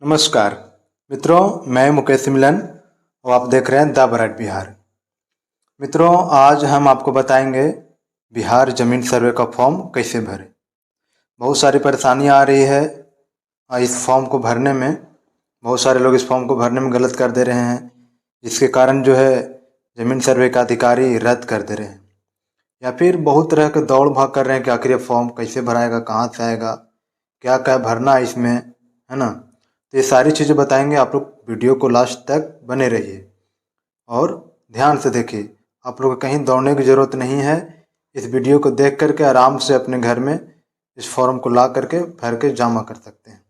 नमस्कार मित्रों, मैं मुकेश मिलन और आप देख रहे हैं द ब्राइट बिहार। मित्रों, आज हम आपको बताएंगे बिहार ज़मीन सर्वे का फॉर्म कैसे भरें। बहुत सारी परेशानियां आ रही है इस फॉर्म को भरने में। बहुत सारे लोग इस फॉर्म को भरने में गलत कर दे रहे हैं, जिसके कारण जो है ज़मीन सर्वे का अधिकारी रद्द कर दे रहे हैं, या फिर बहुत तरह के दौड़ भाग कर रहे हैं कि आखिर ये फॉर्म कैसे भराएगा, कहाँ से आएगा, क्या क्या भरना है इसमें, है ना। तो ये सारी चीज़ें बताएंगे। आप लोग वीडियो को लास्ट तक बने रहिए और ध्यान से देखिए। आप लोग को कहीं दौड़ने की ज़रूरत नहीं है। इस वीडियो को देख करके आराम से अपने घर में इस फॉर्म को ला करके भर के जमा कर सकते हैं।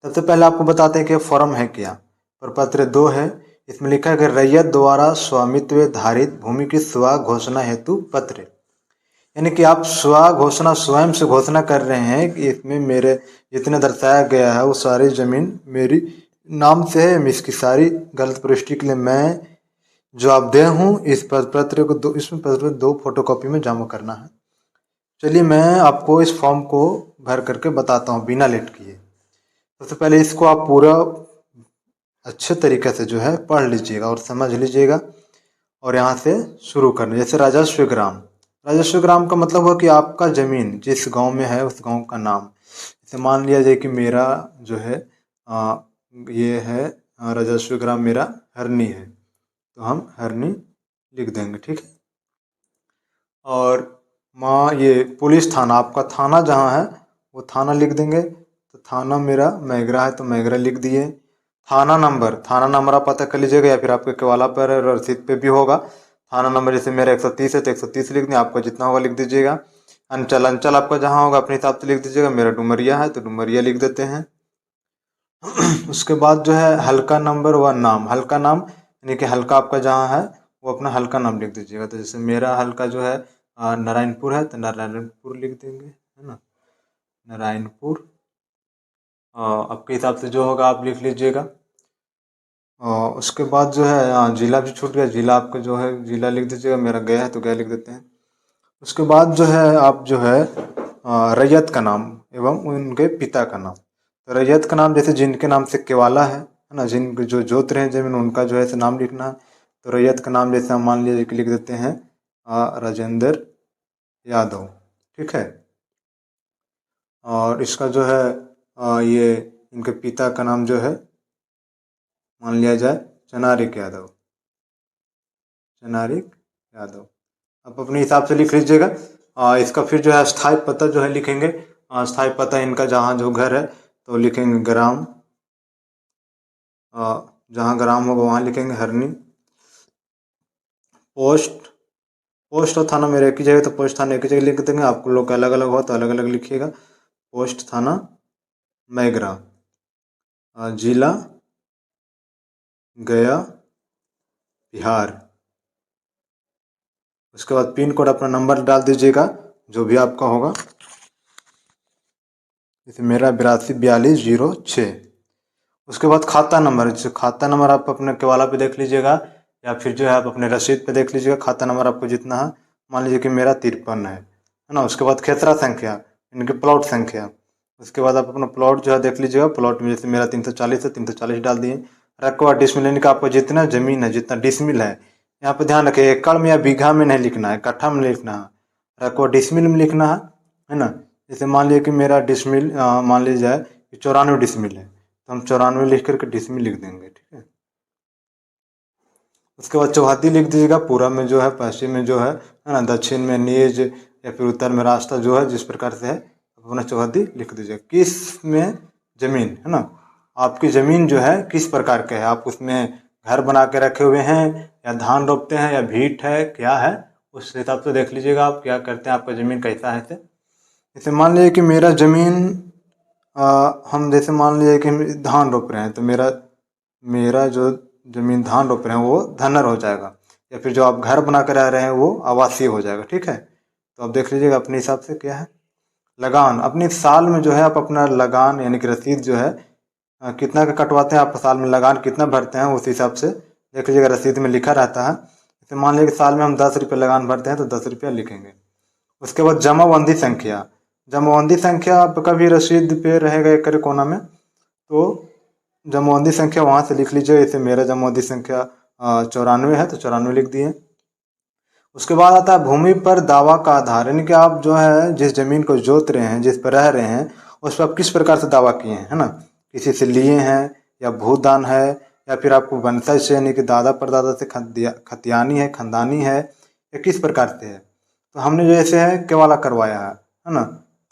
सबसे पहले आपको बताते हैं कि फॉर्म है क्या। प्रपत्र 2 है। इसमें लिखा है कि रैयत द्वारा स्वामित्व धारित भूमि की स्व घोषणा हेतु पत्र, यानी कि आप स्व घोषणा स्वयं से घोषणा कर रहे हैं कि इसमें मेरे जितने दर्शाया गया है वो सारी ज़मीन मेरी नाम से है। इसकी सारी गलत पुष्टि के लिए मैं जवाबदेह हूँ। इस पत्र को इसमें पत्र 2 फोटोकॉपी में जमा करना है। चलिए मैं आपको इस फॉर्म को भर करके बताता हूँ बिना लेट किए। सबसे पहले इसको आप पूरा अच्छे तरीके से जो है पढ़ लीजिएगा और समझ लीजिएगा और यहाँ से शुरू करना। जैसे राजस्व ग्राम, राजस्व ग्राम का मतलब हुआ कि आपका ज़मीन जिस गांव में है उस गांव का नाम। जैसे मान लिया जाए कि मेरा जो है ये है राजस्व ग्राम मेरा हरनी है, तो हम हरनी लिख देंगे, ठीक है। और ये पुलिस थाना, आपका थाना जहाँ है वो थाना लिख देंगे। तो थाना मेरा मैगरा है तो मैगरा लिख दिए। थाना नंबर आप पता कर लीजिएगा, या फिर आपके केवाला पर रसीद पे भी होगा। थाना नंबर जैसे मेरा 130 है तो 130 लिख दें, आपका जितना होगा लिख दीजिएगा। अंचल आपका जहाँ होगा अपने हिसाब से लिख दीजिएगा। मेरा डुमरिया है तो डुमरिया लिख देते हैं। उसके बाद जो है हल्का नंबर व नाम, हल्का नाम यानी कि हल्का आपका जहाँ है वो अपना हल्का नाम लिख दीजिएगा। तो जैसे मेरा हल्का जो है नारायणपुर है तो नारायणपुर लिख देंगे, है ना, नारायणपुर। आपके हिसाब से जो होगा आप लिख लीजिएगा। उसके बाद जो है जिला भी छूट गया, जिला आपका जो है जिला लिख दीजिएगा। मेरा गया है तो गया लिख देते हैं। उसके बाद जो है आप जो है रैयत का नाम एवं उनके पिता का नाम। तो रैयत का नाम जैसे जिनके नाम से केवाला है ना, जिन जो जोत रहे हैं जमीन उनका जो है ऐसे नाम लिखना है। तो रैयत का नाम जैसे हम मान लीजिए कि लिख देते हैं राजेंद्र यादव, ठीक है। और इसका जो है ये इनके पिता का नाम जो है मान लिया जाए चनारिक यादव, चनारिक यादव। आप अपने हिसाब से लिख लीजिएगा। इसका फिर जो है स्थायी पता जो है लिखेंगे। स्थायी पता इनका जहाँ जो घर है तो लिखेंगे ग्राम, जहाँ ग्राम होगा वहाँ लिखेंगे हरनी। पोस्ट और थाना मेरे एक ही जगह, तो पोस्ट थाना एक ही जगह लिख देंगे। आपको लोग अलग अलग हो तो अलग अलग लिखिएगा। पोस्ट थाना मैगरा, जिला गया बिहार। उसके बाद पिन कोड अपना नंबर डाल दीजिएगा जो भी आपका होगा। जैसे मेरा 824206। उसके बाद खाता नंबर, जैसे खाता नंबर आप अपने केवाला पे देख लीजिएगा, या फिर जो है आप अपने रसीद पे देख लीजिएगा खाता नंबर आपको जितना है। मान लीजिए कि मेरा 53 है ना। उसके बाद खेसरा संख्या, इनके प्लॉट संख्या। उसके बाद आप अपना प्लॉट जो है देख लीजिएगा। प्लॉट में जैसे मेरा 340 है, 340 डाल दिए। रकबा डिसमिल, यानी कि आपको जितना ज़मीन है, जितना डिसमिल है, यहाँ पे ध्यान रखिए एकड़ में या बीघा में नहीं लिखना है, कट्ठा में लिखना है। रकबा डिसमिल में लिखना है ना। जैसे मान लीजिए कि मेरा डिसमिल मान लीजिए जाए कि 94 डिसमिल है, तो हम 94 लिख करके डिसमिल लिख देंगे, ठीक है। उसके बाद चौहद्दी लिख दीजिएगा। पूरा में जो है, पश्चिम में जो है ना, दक्षिण में निज, या फिर उत्तर में रास्ता जो है जिस प्रकार से है अपना चौहद्दी लिख दीजिएगा। किस में ज़मीन है ना, आपकी ज़मीन जो है किस प्रकार के है, आप उसमें घर बना के रखे हुए हैं या धान रोपते हैं या भीट है, क्या है, उस हिसाब से देख लीजिएगा आप क्या करते हैं, आपका ज़मीन कैसा है। जैसे मान लीजिए कि मेरा ज़मीन हम जैसे मान लीजिए कि हम धान रोप रहे हैं, तो मेरा जो ज़मीन धान रोप रहे हैं वो धनर हो जाएगा, या फिर जो आप घर बना कर रह रहे हैं वो आवासीय हो जाएगा, ठीक है। तो आप देख लीजिएगा अपने हिसाब से क्या है। लगान, अपनी साल में जो है आप अपना लगान यानी कि रसीद जो है कितना का कटवाते हैं, आप साल में लगान कितना भरते हैं उस हिसाब से देख लीजिएगा। रसीद में लिखा रहता है। जैसे मान लीजिए कि साल में हम 10 रुपये लगान भरते हैं तो 10 रुपया लिखेंगे। उसके बाद जमाबंदी संख्या, जमाबंदी संख्या आपका भी रसीद पे रहेगा एक करे कोना में। तो जमवंदी संख्या वहाँ से लिख लीजिए। जैसे मेरा जमवंदी संख्या 94 है तो 94 लिख दिए। उसके बाद आता है भूमि पर दावा का आधार, यानी कि आप जो है जिस जमीन को जोत रहे हैं, जिस पर रह रहे हैं, उस पर आप किस प्रकार से दावा किए हैं, है ना। किसी से लिए हैं, या भूदान है, या फिर आपको वंशज से यानी कि दादा परदादा से खतियानी है, खानदानी है, या किस प्रकार से है। तो हमने जो ऐसे है केवाला करवाया है ना।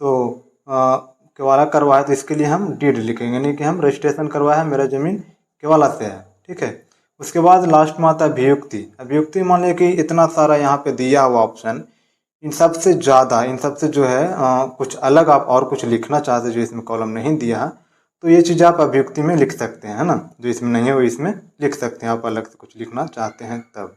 तो केवाला करवाया तो इसके लिए हम डीड लिखेंगे, यानी कि हम रजिस्ट्रेशन करवाया है, मेरा जमीन केवाला से है, ठीक है। उसके बाद लास्ट में आता है अभियुक्ति। अभियुक्ति मान लिया कि इतना सारा यहाँ पे दिया हुआ ऑप्शन, इन सब से ज़्यादा, इन सब से जो है कुछ अलग आप और कुछ लिखना चाहते जो इसमें कॉलम नहीं दिया है, तो ये चीज़ आप अभियुक्ति में लिख सकते हैं, है ना। जो इसमें नहीं है वो इसमें लिख सकते हैं, आप अलग से कुछ लिखना चाहते हैं तब।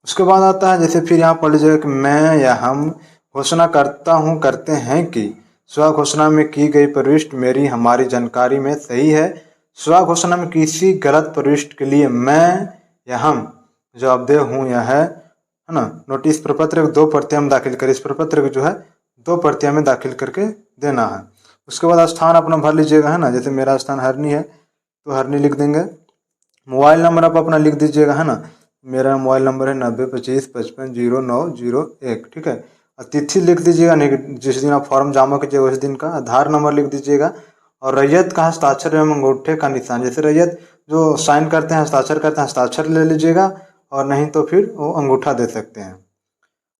उसके बाद आता है जैसे फिर यहाँ पढ़ लीजिएगा कि मैं या हम घोषणा करता हूँ, करते हैं कि स्व घोषणा में की गई प्रविष्टि मेरी हमारी जानकारी में सही है। स्व घोषणा में किसी गलत प्रविष्टि के लिए मैं या हम जवाबदेह हूँ या है ना। नोटिस प्रपत्र 2 प्रतियां में दाखिल करें। इस प्रपत्र को जो है 2 प्रतियां में दाखिल करके देना है। उसके बाद स्थान अपना भर लीजिएगा, है ना। जैसे मेरा स्थान हरनी है तो हरनी लिख देंगे। मोबाइल नंबर आप अपना लिख दीजिएगा, है ना। मेरा मोबाइल नंबर है 9025550901, ठीक है। और तिथि लिख दीजिएगा, नहीं जिस दिन आप फॉर्म जमा कीजिएगा उस दिन का। आधार नंबर लिख दीजिएगा। और रैयत का हस्ताक्षर एवं अंगूठे का निशान, जैसे रैयत जो साइन करते हैं, हस्ताक्षर करते हैं, हस्ताक्षर ले लीजिएगा, और नहीं तो फिर वो अंगूठा दे सकते हैं।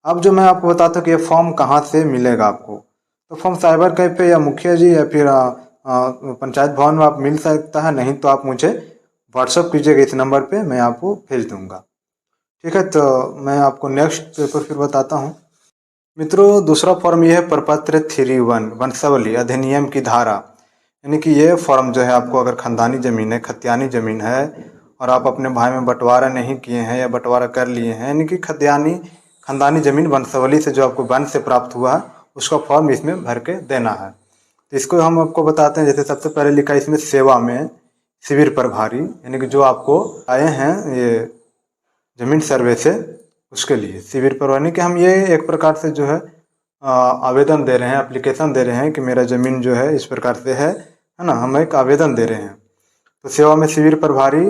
अब जो मैं आपको बताता हूँ कि ये फॉर्म कहाँ से मिलेगा आपको, तो फॉर्म साइबर कैफे पे या मुखिया जी या फिर पंचायत भवन में आप मिल सकता है, नहीं तो आप मुझे व्हाट्सअप कीजिएगा इस नंबर पे, मैं आपको भेज दूंगा, ठीक है। तो मैं आपको नेक्स्ट पेपर फिर बताता हूँ। मित्रों दूसरा फॉर्म ये है प्रपत्र 3(1) वंशावली अधिनियम की धारा, यानी कि ये फॉर्म जो है आपको अगर खानदानी ज़मीन है, खतियानी ज़मीन है, और आप अपने भाई में बंटवारा नहीं किए हैं या बंटवारा कर लिए हैं, यानी कि खानदानी ज़मीन वंशावली से जो आपको वंश से प्राप्त हुआ है, उसका फॉर्म इसमें भर के देना है। तो इसको हम आपको बताते हैं। जैसे सबसे पहले लिखा है इसमें सेवा में शिविर प्रभारी, यानी कि जो आपको आए हैं ये जमीन सर्वे से, उसके लिए शिविर प्रभारी कि हम ये एक प्रकार से जो है आवेदन दे रहे हैं, एप्लीकेशन दे रहे हैं कि मेरा ज़मीन जो है इस प्रकार से है ना। हम एक आवेदन दे रहे हैं। तो सेवा में शिविर प्रभारी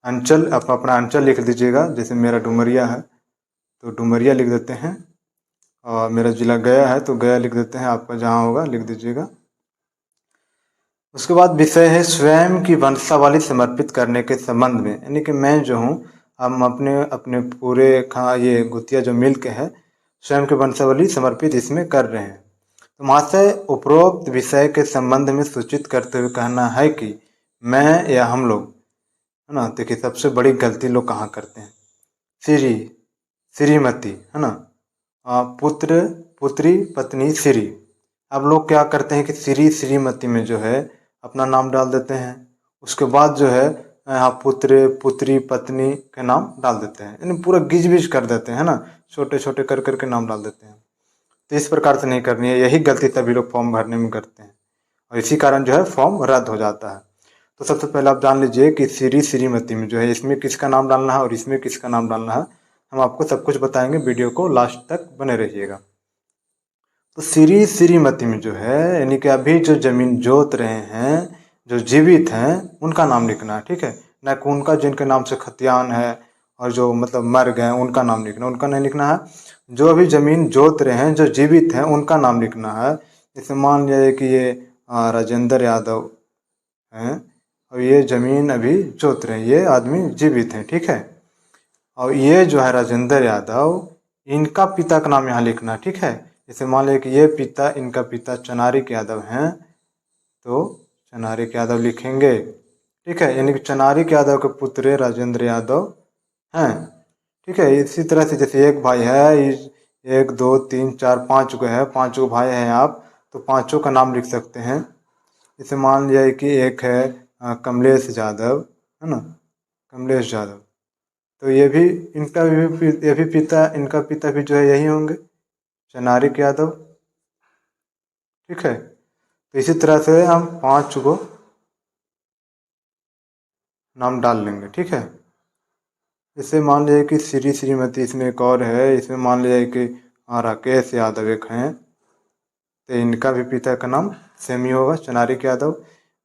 अंचल, आप अपना अंचल लिख दीजिएगा। जैसे मेरा डुमरिया है तो डुमरिया लिख देते हैं, और मेरा ज़िला गया है तो गया लिख देते हैं, आपका जहाँ होगा लिख दीजिएगा। उसके बाद विषय है स्वयं की वंशावली समर्पित करने के संबंध में, यानी कि मैं जो हूँ, हम अपने अपने पूरे ये गुतिया जो मिल के है स्वयं की वंशावली समर्पित इसमें कर रहे हैं। तो महाशय उपरोक्त विषय के संबंध में सूचित करते हुए कहना है कि मैं या हम लोग, है ना। देखिए सबसे बड़ी गलती लोग कहाँ करते हैं, श्रीमती, है ना, पुत्र पुत्री पत्नी श्री। अब लोग क्या करते हैं कि श्रीमती में जो है अपना नाम डाल देते हैं। उसके बाद जो है यहाँ पुत्र पुत्री पत्नी के नाम डाल देते हैं, यानी पूरा गिज बिज कर देते हैं ना, छोटे छोटे कर करके नाम डाल देते हैं। तो इस प्रकार से नहीं करनी है, यही गलती सभी लोग फॉर्म भरने में करते हैं, और इसी कारण जो है फॉर्म रद्द हो जाता है। तो सबसे पहले आप जान लीजिए कि श्रीमती में जो है इसमें किसका नाम डालना है और इसमें किसका नाम डालना है, हम आपको सब कुछ बताएंगे। वीडियो को लास्ट तक बने रहिएगा। तो श्रीमती में जो है यानी कि अभी जो जमीन जोत रहे हैं, जो जीवित हैं, उनका नाम लिखना है, ठीक है। न कि उनका जिनके नाम से खतियान है और जो मतलब मर गए उनका नाम लिखना, उनका नहीं लिखना है। जो अभी जमीन जोत रहे हैं, जो जीवित हैं, उनका नाम लिखना है। जैसे मान लिया कि ये राजेंद्र यादव हैं और ये ज़मीन अभी जोत रहे हैं, ये आदमी जीवित हैं, ठीक है। और ये जो है राजेंद्र यादव, इनका पिता का नाम यहाँ लिखना, ठीक है। जैसे मान लिया कि ये पिता, इनका पिता चनारिक यादव हैं, तो चनारिक यादव लिखेंगे, ठीक है। यानी कि चनारिक यादव के पुत्र राजेंद्र यादव हैं, ठीक है। इसी तरह से जैसे एक भाई है, 1 2 3 4 5 गो है, 5 गो भाई हैं आप, तो पाँचों का नाम लिख सकते हैं। जैसे मान लिया कि एक है कमलेश यादव, है ना, कमलेश यादव, तो ये भी इनका भी ये भी पिता, इनका पिता भी जो है यही होंगे, चनारिक यादव, ठीक है। तो इसी तरह से हम 5 गो नाम डाल लेंगे, ठीक है। जैसे मान लिया कि श्रीमती, इसमें एक और है, इसमें मान लिया कि राकेश यादव एक हैं, तो इनका भी पिता का नाम सेम ही होगा, चनारिक यादव।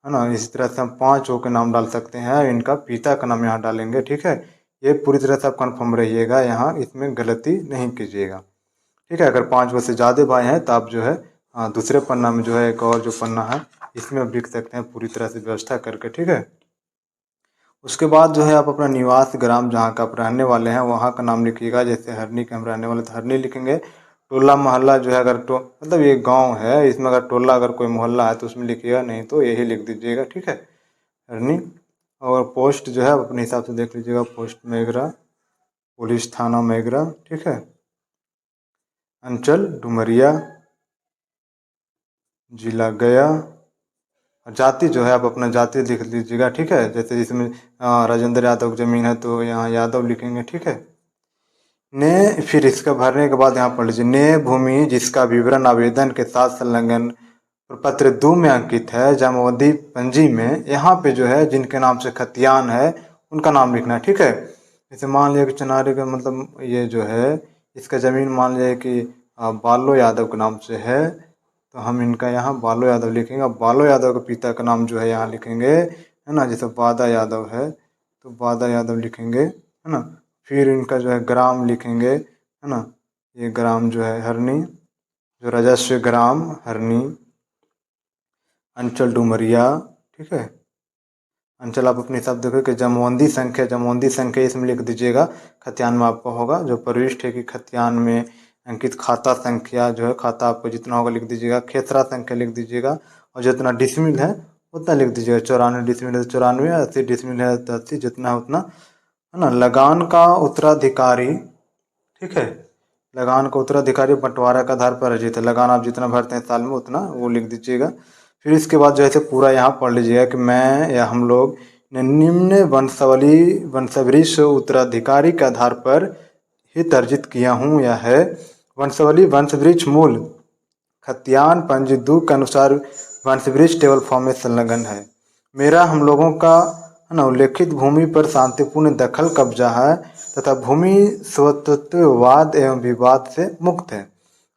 है ना। इसी तरह से हम 5 के नाम डाल सकते हैं, इनका पिता का नाम यहाँ डालेंगे। ठीक है, ये पूरी तरह से आप कन्फर्म रहिएगा, यहाँ इसमें गलती नहीं कीजिएगा। ठीक है, अगर 5 से ज़्यादा भाई हैं तो आप जो है दूसरे पन्ना में जो है एक और जो पन्ना है इसमें आप लिख सकते हैं पूरी तरह से व्यवस्था करके। ठीक है, उसके बाद जो है आप अपना निवास ग्राम जहाँ का आप रहने वाले हैं वहाँ का नाम लिखिएगा। जैसे हरनी के हम रहने वाले तो हरनी लिखेंगे। टोला मोहल्ला जो है अगर मतलब ये गांव है, इसमें अगर टोला अगर कोई मोहल्ला है तो उसमें लिखिएगा, नहीं तो यही लिख दीजिएगा। ठीक है, हरनी। और पोस्ट जो है आप अपने हिसाब से देख लीजिएगा, पोस्ट मेगरा, पुलिस थाना मेगरा। ठीक है, अंचल डुमरिया, जिला गया। जाति जो है आप अपना जाति लिख लीजिएगा। ठीक है, जैसे इसमें राजेंद्र यादव की ज़मीन है तो यहाँ यादव लिखेंगे। ठीक है, ने फिर इसका भरने के बाद यहाँ पढ़ लीजिए, ने भूमि जिसका विवरण आवेदन के साथ संलग्न प्रपत्र 2 में अंकित है जमाबंदी पंजी में, यहाँ पे जो है जिनके नाम से खतियान है उनका नाम लिखना है। ठीक है, जैसे मान लिया कि चनारे का मतलब ये जो है इसका ज़मीन मान लिया कि बालो यादव के नाम से है, तो हम इनका यहाँ बालो यादव लिखेंगे। अब बालो यादव के पिता का नाम जो है यहाँ लिखेंगे, है ना। जैसे बादा यादव है तो बादा यादव लिखेंगे, है ना। फिर इनका जो है ग्राम लिखेंगे, है ना। ये ग्राम जो है हरनी, जो राजस्व ग्राम हरनी, अंचल डुमरिया। ठीक है, अंचल आप अपने हिसाब देखो कि जमवंदी संख्या इसमें लिख दीजिएगा। खतियान में आपका होगा जो प्रविष्ट है कि खतियान में अंकित खाता संख्या जो है, खाता आपको जितना होगा लिख दीजिएगा। खेसरा संख्या लिख दीजिएगा, और जितना डिसमिल है उतना लिख दीजिएगा। 94 डिसमिल है तो 94, 80 डिसमिल है तो 80, जितना है उतना, है ना। लगान का उत्तराधिकारी, ठीक है, लगान का उत्तराधिकारी बंटवारा के आधार पर अर्जित है। लगान आप जितना भरते हैं साल में उतना वो लिख दीजिएगा। फिर इसके बाद जो है पूरा यहाँ पढ़ लीजिएगा कि मैं या हम लोग ने निम्न वंशावली उत्तराधिकारी के आधार पर हित अर्जित किया हूँ या है। वंशावली वंशवृक्ष मूल खतियान पंजी 2 के अनुसार वंशवृक्ष टेबल फॉर्म में संलग्न है। मेरा हम लोगों का, है ना, उल्लेखित भूमि पर शांतिपूर्ण दखल कब्जा है तथा भूमि स्वतंत्रवाद एवं विवाद से मुक्त है।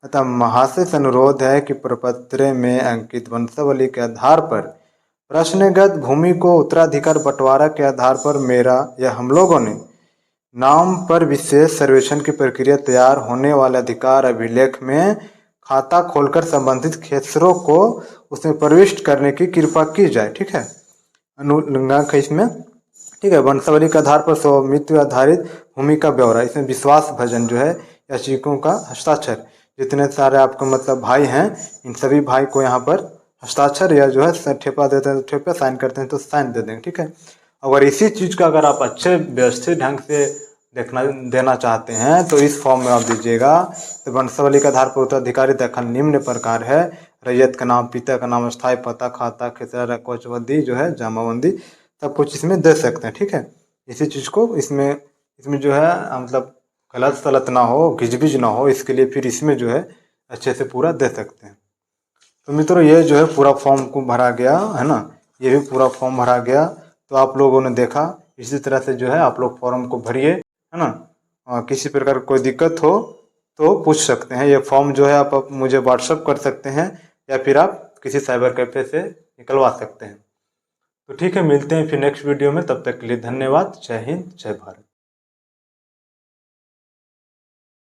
अतः महाशय से अनुरोध है कि प्रपत्र में अंकित वंशावली के आधार पर प्रश्नगत भूमि को उत्तराधिकार बंटवारा के आधार पर मेरा या हम लोगों ने नाम पर विशेष सर्वेक्षण की प्रक्रिया तैयार होने वाले अधिकार अभिलेख में खाता खोलकर संबंधित क्षेत्रों को उसमें प्रविष्ट करने की कृपा की जाए। ठीक है, अनुलंघन है इसमें। ठीक है, वंशावली के आधार पर स्वामित्व आधारित भूमि का ब्यौरा, इसमें विश्वास भजन जो है याचिकों का हस्ताक्षर, जितने सारे आपको मतलब भाई हैं इन सभी भाई को यहाँ पर हस्ताक्षर या जो है ठेपा देते हैं तो ठेपा, साइन करते हैं तो साइन दे देंगे। ठीक है, अगर इसी चीज़ का अगर आप अच्छे व्यवस्थित ढंग से देना चाहते हैं तो इस फॉर्म में आप दीजिएगा। तो वंशावली के आधार पर उत्तराधिकारी दखल निम्न प्रकार है, रैयत का नाम, पिता का नाम, स्थायी पता, खाता, खेसरा, कोचबंदी जो है जमाबंदी, सब कुछ इसमें दे सकते हैं। ठीक है, इसी चीज़ को इसमें जो है मतलब गलत सलत ना हो, घिचबिच ना हो, इसके लिए फिर इसमें जो है अच्छे से पूरा दे सकते हैं। तो मित्रों ये जो है पूरा फॉर्म को भरा गया, है ना, ये भी पूरा फॉर्म भरा गया। तो आप लोगों ने देखा, इसी तरह से जो है आप लोग फॉर्म को भरिए, है ना। किसी प्रकार कोई दिक्कत हो तो पूछ सकते हैं। ये फॉर्म जो है आप मुझे व्हाट्सअप कर सकते हैं या फिर आप किसी साइबर कैफे से निकलवा सकते हैं। तो ठीक है, मिलते हैं फिर नेक्स्ट वीडियो में, तब तक के लिए धन्यवाद। जय हिंद, जय भारत।